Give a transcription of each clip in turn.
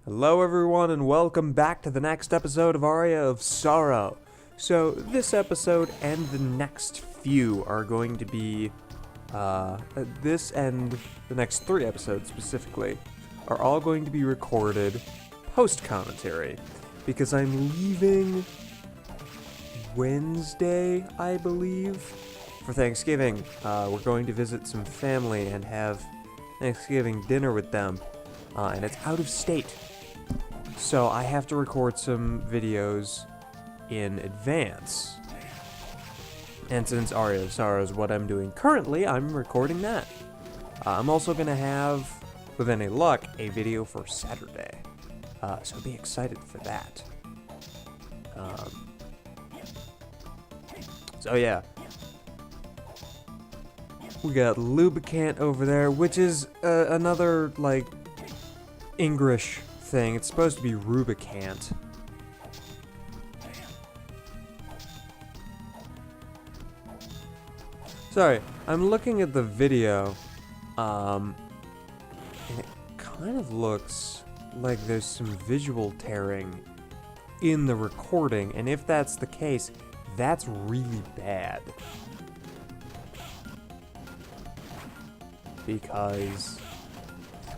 Hello everyone and welcome back to the next episode of Aria of Sorrow. So this episode and the next few are going to be, this and the next 3 episodes specifically, are all going to be recorded post-commentary. Because I'm leaving Wednesday, I believe, for Thanksgiving. We're going to visit some family and have Thanksgiving dinner with them. And it's out of state. So I have to record some videos in advance. And since Aria of Sorrow is what I'm doing currently, I'm recording that. I'm also going to have, with any luck, a video for Saturday. So be excited for that. So yeah. We got Lubricant over there, which is another, like, English thing. It's supposed to be Rubicant. Sorry, I'm looking at the video, and it kind of looks like there's some visual tearing in the recording, and if that's the case, that's really bad. Because...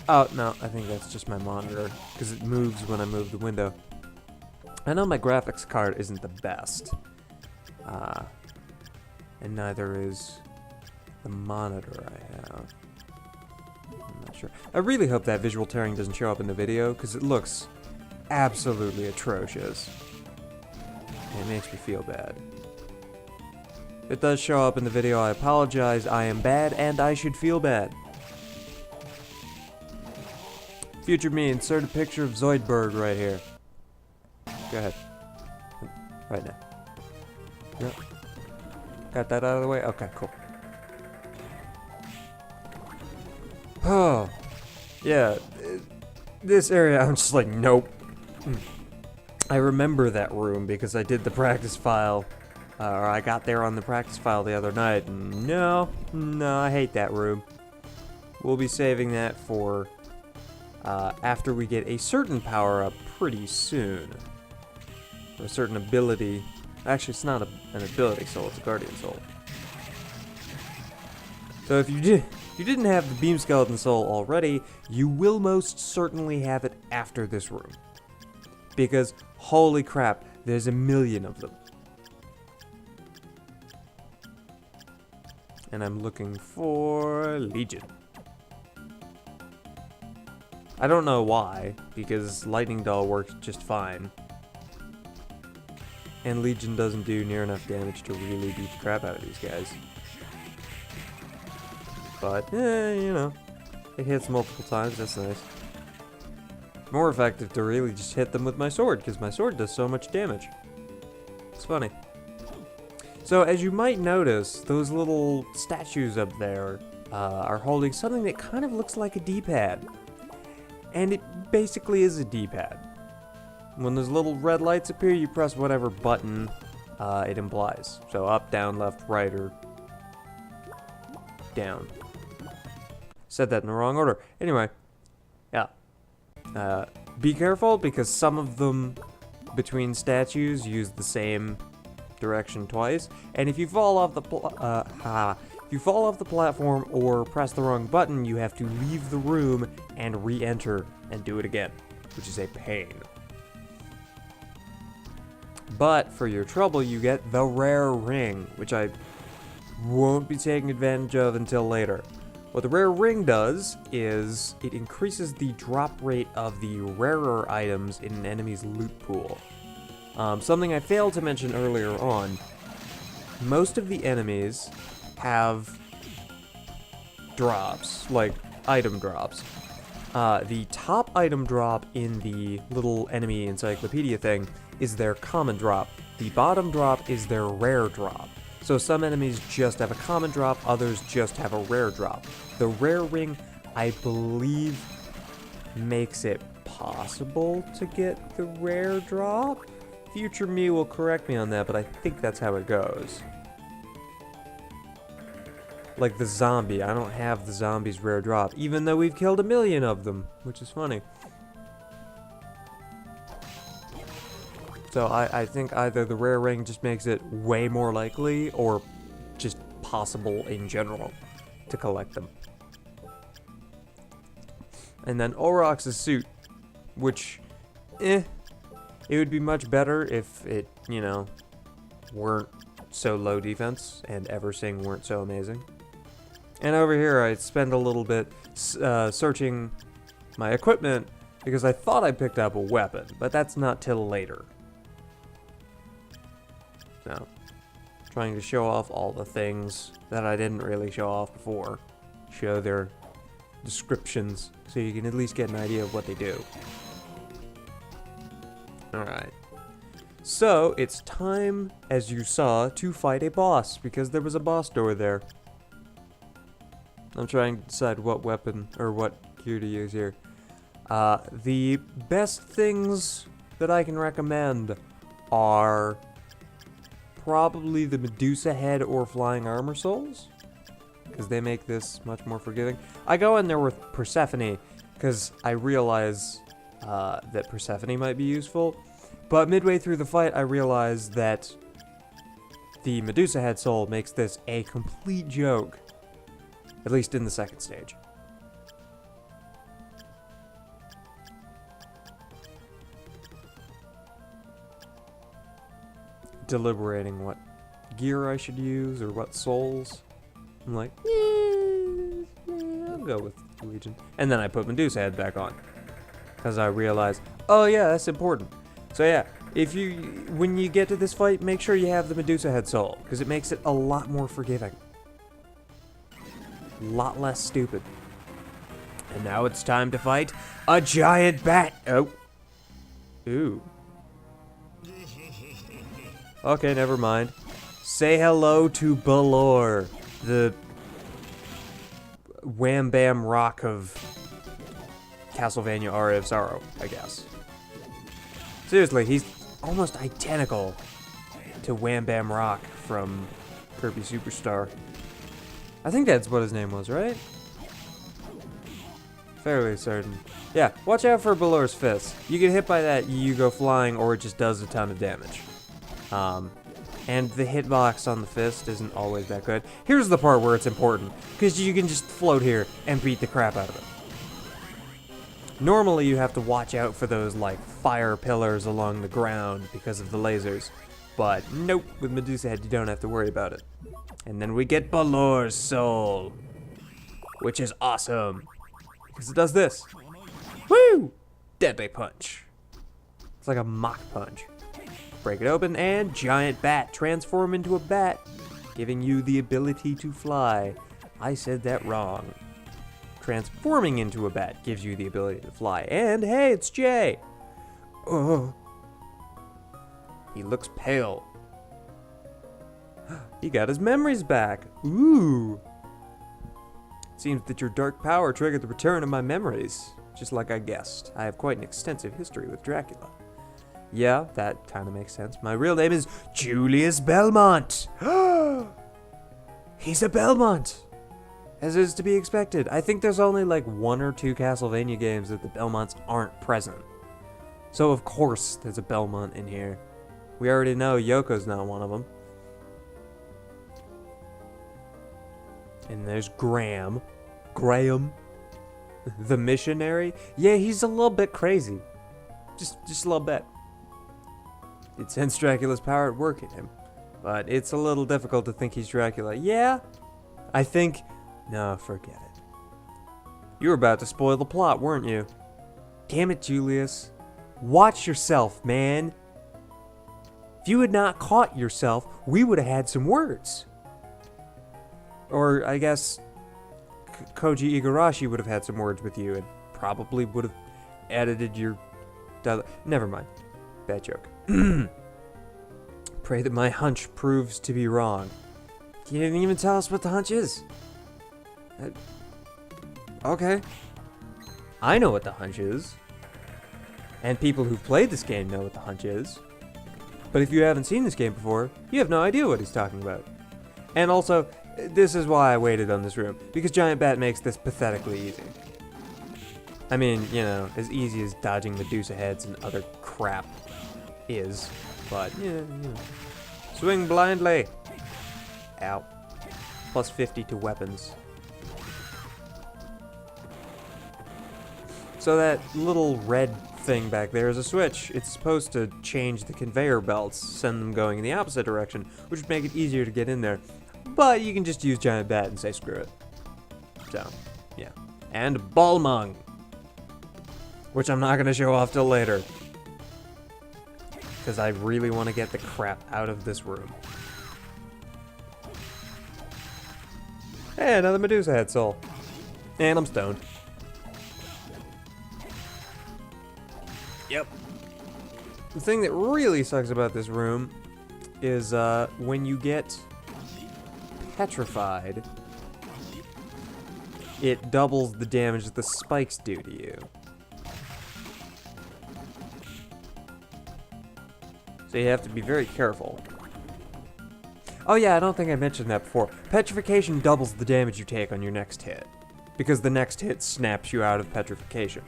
oh, no, I think that's just my monitor, because it moves when I move the window. I know my graphics card isn't the best, and neither is the monitor I have. I'm not sure. I really hope that visual tearing doesn't show up in the video, because it looks absolutely atrocious. And it makes me feel bad. If it does show up in the video, I apologize. I am bad, and I should feel bad. Future me, insert a picture of Zoidberg right here. Go ahead. Right now. Yep. Got that out of the way? Okay, cool. Oh. Yeah. This area, I'm just like, nope. I remember that room because I did the practice file. Or I got there on the practice file the other night. And no, I hate that room. We'll be saving that for... after we get a certain power-up pretty soon. Or a certain ability. Actually, it's not an ability soul, it's a guardian soul. So if you didn't have the beam skeleton soul already, you will most certainly have it after this room. Because, holy crap, there's a million of them. And I'm looking for Legion. I don't know why, because Lightning Doll works just fine. And Legion doesn't do near enough damage to really beat the crap out of these guys. But, you know, it hits multiple times, that's nice. More effective to really just hit them with my sword, because my sword does so much damage. It's funny. So, as you might notice, those little statues up there are holding something that kind of looks like a D-pad. And it basically is a D-pad. When those little red lights appear, you press whatever button it implies. So up, down, left, right, or down. Said that in the wrong order. Anyway, yeah. Be careful, because some of them between statues use the same direction twice. And if you fall off the if you fall off the platform or press the wrong button, you have to leave the room and re-enter and do it again, which is a pain. But for your trouble, you get the rare ring, which I won't be taking advantage of until later. What the rare ring does is it increases the drop rate of the rarer items in an enemy's loot pool. Something I failed to mention earlier on, most of the enemies have drops, like item drops. The top item drop in the little enemy encyclopedia thing is their common drop. The bottom drop is their rare drop. So some enemies just have a common drop, others just have a rare drop. The rare ring, I believe, makes it possible to get the rare drop. Future me will correct me on that, but I think that's how it goes. Like the zombie, I don't have the zombie's rare drop, even though we've killed 1 million of them, which is funny. So I think either the rare ring just makes it way more likely, or just possible in general to collect them. And then Aurochs' suit, which, it would be much better if it, you know, weren't so low defense and Eversing weren't so amazing. And over here I spend a little bit searching my equipment because I thought I picked up a weapon, but that's not till later. So, trying to show off all the things that I didn't really show off before. Show their descriptions so you can at least get an idea of what they do. Alright. So, it's time, as you saw, to fight a boss, because there was a boss door there. I'm trying to decide what weapon, or what gear to use here. The best things that I can recommend are probably the Medusa head or flying armor souls, because they make this much more forgiving. I go in there with Persephone, because I realize that Persephone might be useful, but midway through the fight I realize that the Medusa head soul makes this a complete joke, at least in the second stage. Deliberating what gear I should use or what souls. I'm like, I'll go with Legion. And then I put Medusa head back on, because I realized, oh yeah, that's important. So yeah, when you get to this fight, make sure you have the Medusa head soul, because it makes it a lot more forgiving. A lot less stupid. And now it's time to fight a giant bat. Oh. Ooh. Okay, never mind. Say hello to Balore, the wham bam rock of Castlevania Aria of Sorrow, I guess. Seriously, he's almost identical to Wham Bam Rock from Kirby Superstar. I think that's what his name was, right? Fairly certain. Yeah, watch out for Balore's fist. You get hit by that, you go flying, or it just does a ton of damage. And the hitbox on the fist isn't always that good. Here's the part where it's important, because you can just float here and beat the crap out of it. Normally you have to watch out for those like fire pillars along the ground because of the lasers, but nope, with Medusa head you don't have to worry about it. And then we get Balore's soul, which is awesome, because it does this. Woo! Deadly punch. It's like a Mach punch. Break it open and giant bat. Transform into a bat, giving you the ability to fly. I said that wrong. Transforming into a bat gives you the ability to fly. And hey, it's Jay. Oh. He looks pale. He got his memories back. Ooh. It seems that your dark power triggered the return of my memories. Just like I guessed. I have quite an extensive history with Dracula. Yeah, that kind of makes sense. My real name is Julius Belmont. He's a Belmont. As is to be expected. I think there's only like 1 or 2 Castlevania games that the Belmonts aren't present. So of course there's a Belmont in here. We already know Yoko's not one of them. And there's Graham. The missionary. Yeah, he's a little bit crazy. Just a little bit. It sends Dracula's power at work in him. But it's a little difficult to think he's Dracula. Yeah, I think... No, forget it. You were about to spoil the plot, weren't you? Damn it, Julius. Watch yourself, man. If you had not caught yourself, we would have had some words. Or, I guess, Koji Igarashi would have had some words with you and probably would have edited your... Never mind. Bad joke. Pray that my hunch proves to be wrong. You didn't even tell us what the hunch is. Okay. I know what the hunch is. And people who've played this game know what the hunch is. But if you haven't seen this game before, you have no idea what he's talking about. And also, this is why I waited on this room. Because Giant Bat makes this pathetically easy. I mean, you know, as easy as dodging Medusa heads and other crap. is, but yeah, you know. Swing blindly. Ow. Plus 50 to weapons. So that little red thing back there is a switch. It's supposed to change the conveyor belts, send them going in the opposite direction, which would make it easier to get in there. But you can just use Giant Bat and say screw it. So, yeah. And Balmung, which I'm not going to show off till later, because I really want to get the crap out of this room. Hey, another Medusa head soul. And I'm stoned. Yep. The thing that really sucks about this room is when you get petrified, it doubles the damage that the spikes do to you. So you have to be very careful. Oh yeah, I don't think I mentioned that before. Petrification doubles the damage you take on your next hit, because the next hit snaps you out of petrification.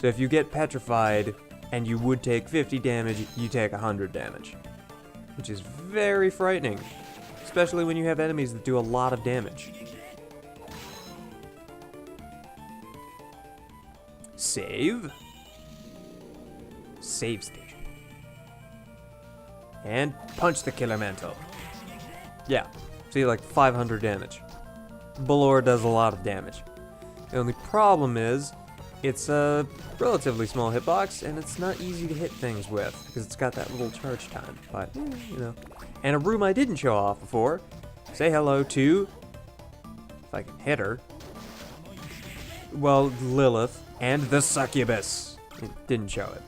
So if you get petrified and you would take 50 damage, you take 100 damage, which is very frightening, especially when you have enemies that do a lot of damage. Save. Save station. And punch the killer mantle. Yeah, see, like 500 damage. Balore does a lot of damage. The only problem is, it's a relatively small hitbox, and it's not easy to hit things with, because it's got that little charge time, but, you know. And a room I didn't show off before. Say hello to, if I can hit her, well, Lilith, and the succubus. It didn't show it.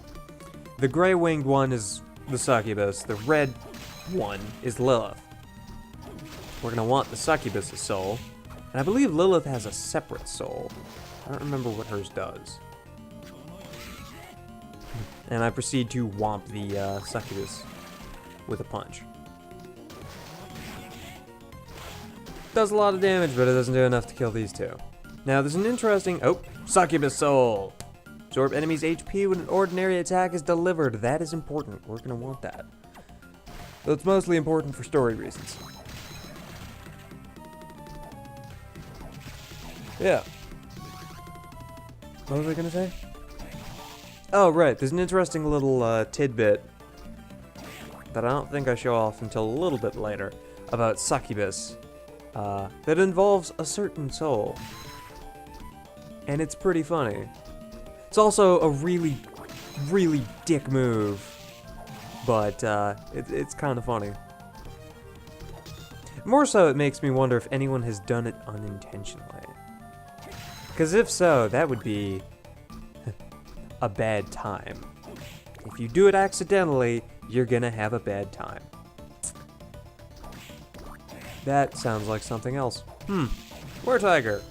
The gray-winged one is the succubus, the red one is Lilith. We're gonna want the succubus's soul, and I believe Lilith has a separate soul. I don't remember what hers does. And I proceed to whomp the succubus with a punch. Does a lot of damage, but it doesn't do enough to kill these two. Now there's an interesting, succubus soul. Absorb enemy's HP when an ordinary attack is delivered. That is important. We're gonna want that. Though it's mostly important for story reasons. Yeah. What was I gonna say? Oh, right. There's an interesting little tidbit that I don't think I show off until a little bit later about succubus that involves a certain soul. And it's pretty funny. It's also a really, really dick move, but it's kind of funny. More so, it makes me wonder if anyone has done it unintentionally. Because if so, that would be a bad time. If you do it accidentally, you're gonna have a bad time. That sounds like something else. Were-Tiger.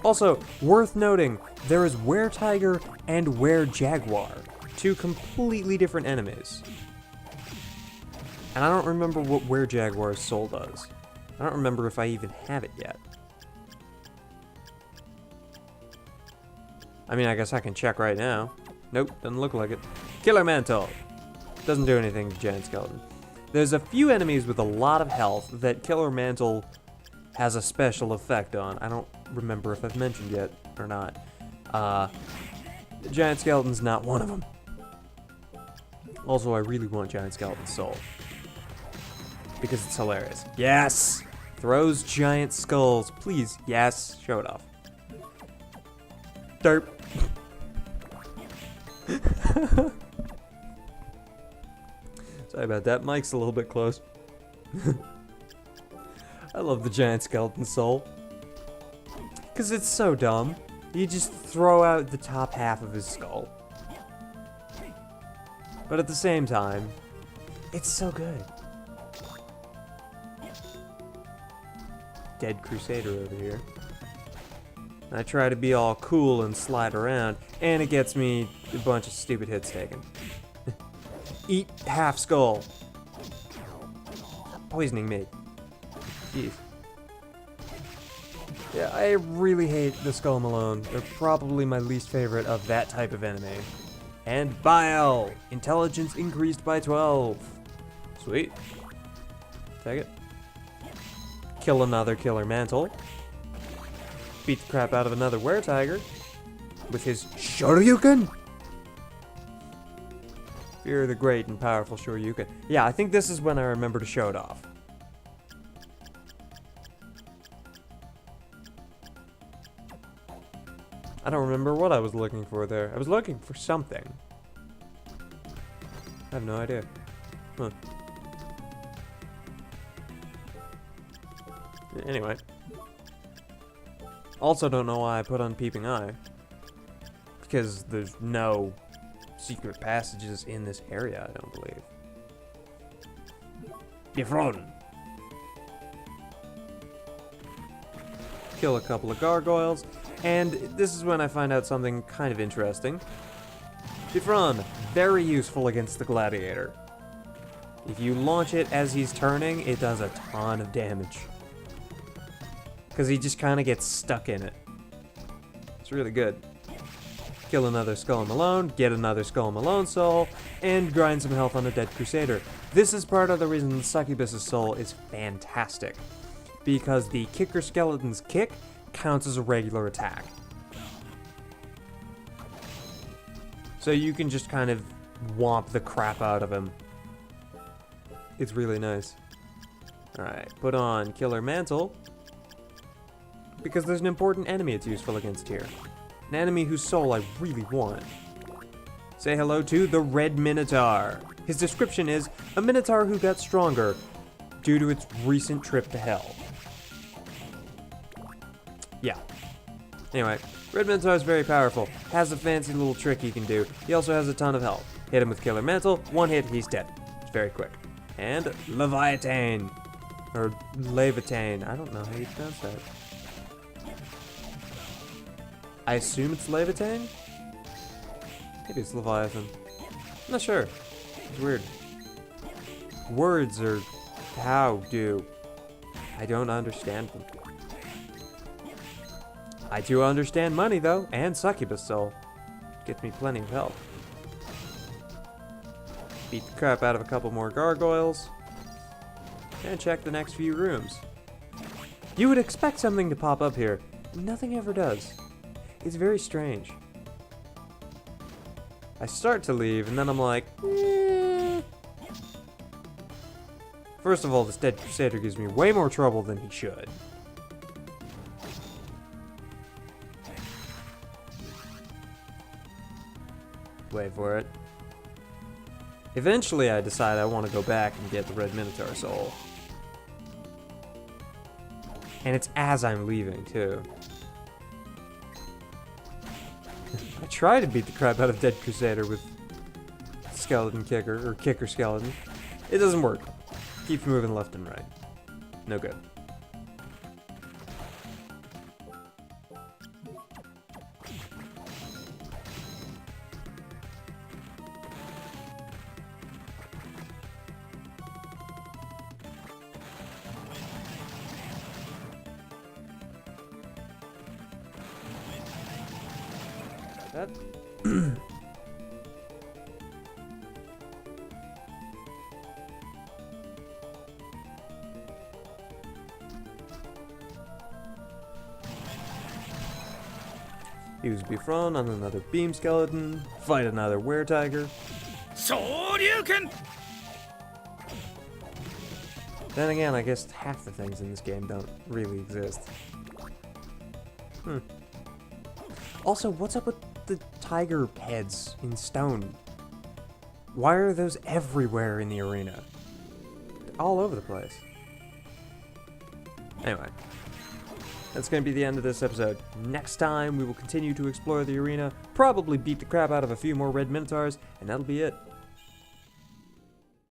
Also, worth noting, there is Were-Tiger and Were-Jaguar, two completely different enemies. And I don't remember what Were-Jaguar's soul does. I don't remember if I even have it yet. I mean, I guess I can check right now. Nope, doesn't look like it. Killer Mantle. Doesn't do anything to Giant Skeleton. There's a few enemies with a lot of health that Killer Mantle has a special effect on. I don't remember if I've mentioned yet or not. Giant Skeleton's not one of them. Also, I really want Giant Skeleton's soul, because it's hilarious. Yes! Throws giant skulls. Please, yes. Show it off. Derp. Sorry about that. Mic's a little bit close. I love the Giant Skeleton soul, because it's so dumb. You just throw out the top half of his skull. But at the same time, it's so good. Dead Crusader over here. I try to be all cool and slide around, and it gets me a bunch of stupid hits taken. Eat half skull. Stop poisoning me. Jeez. Yeah, I really hate the Skull Malone. They're probably my least favorite of that type of enemy. And Bile! Intelligence increased by 12. Sweet. Take it. Kill another Killer Mantle. Beat the crap out of another Were-Tiger. With his Shoryuken! Fear the great and powerful Shoryuken. Yeah, I think this is when I remember to show it off. I don't remember what I was looking for there. I was looking for something. I have no idea. Huh. Anyway. Also don't know why I put on Peeping Eye. Because there's no secret passages in this area, I don't believe. Bifron! Kill a couple of gargoyles, and this is when I find out something kind of interesting. Bifron, very useful against the gladiator. If you launch it as he's turning, it does a ton of damage. Because he just kind of gets stuck in it. It's really good. Kill another Skull and Malone, get another Skull and Malone soul, and grind some health on a dead Crusader. This is part of the reason the Succubus's soul is fantastic. Because the Kicker Skeleton's kick counts as a regular attack. So you can just kind of whomp the crap out of him. It's really nice. Alright, put on Killer Mantle. Because there's an important enemy it's useful against here. An enemy whose soul I really want. Say hello to the Red Minotaur. His description is, a Minotaur who got stronger due to its recent trip to hell. Yeah. Anyway, Red Minotaur is very powerful. Has a fancy little trick he can do. He also has a ton of health. Hit him with Killer Mantle, one hit, he's dead. It's very quick. And Leviathan. Or Leviathan. I don't know how you pronounce that. I assume it's Leviathan? Maybe it's Leviathan. I'm not sure. It's weird. Words are how do. I don't understand them. I do understand money though, and Succubus soul. Gets me plenty of help. Beat the crap out of a couple more gargoyles. And check the next few rooms. You would expect something to pop up here. Nothing ever does. It's very strange. I start to leave, and then I'm like, First of all, this dead Crusader gives me way more trouble than he should. Wait for it. Eventually, I decide I want to go back and get the Red Minotaur soul. And it's as I'm leaving, too. I try to beat the crap out of Dead Crusader with Skeleton Kicker, or Kicker Skeleton. It doesn't work. Keeps moving left and right. No good. That use Bifron on another Beam Skeleton, fight another Were-Tiger. Shoryuken! Then again, I guess half the things in this game don't really exist. Also, what's up with the tiger heads in stone? Why are those everywhere in the arena? All over the place. Anyway, that's going to be the end of this episode. Next time, we will continue to explore the arena, probably beat the crap out of a few more Red Minotaurs, and that'll be it.